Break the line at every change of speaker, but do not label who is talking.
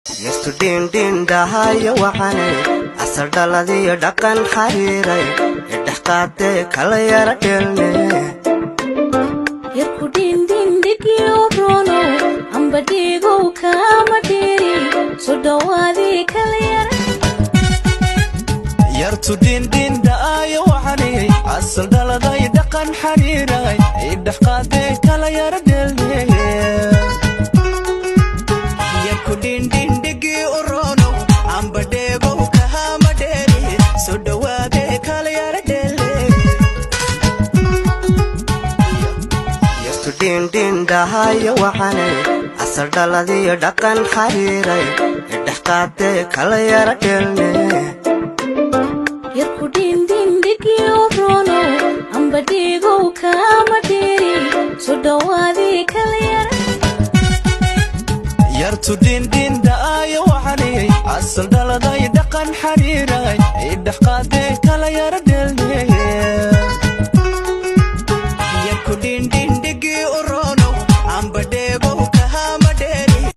Yestu din dahaya waxane asal daladiyo dhaqan xariiray dhaxqaate kala yara dhelne
yarku din digiyo rono amba dhigo kama dhiri soo dhawaadi kala yara
yartu din dahaya waxane asal daladiyo dhaqan xariiray dhaxqaate kala yara dhelne yarku din digiyo rono amba dhigo kama dhiri soo dhawaadi kala yara dhelne
Yestu din dahaya waxane asal daladiyo dhaqan xariiray dhaxqaate kala yara dhelne
yarku din digiyo rono amba dhigo kama dhiri soo dhawaadi kala yara
yartu din dahaya waxane asal daladiyo dhaqan xariiray dhaxqaate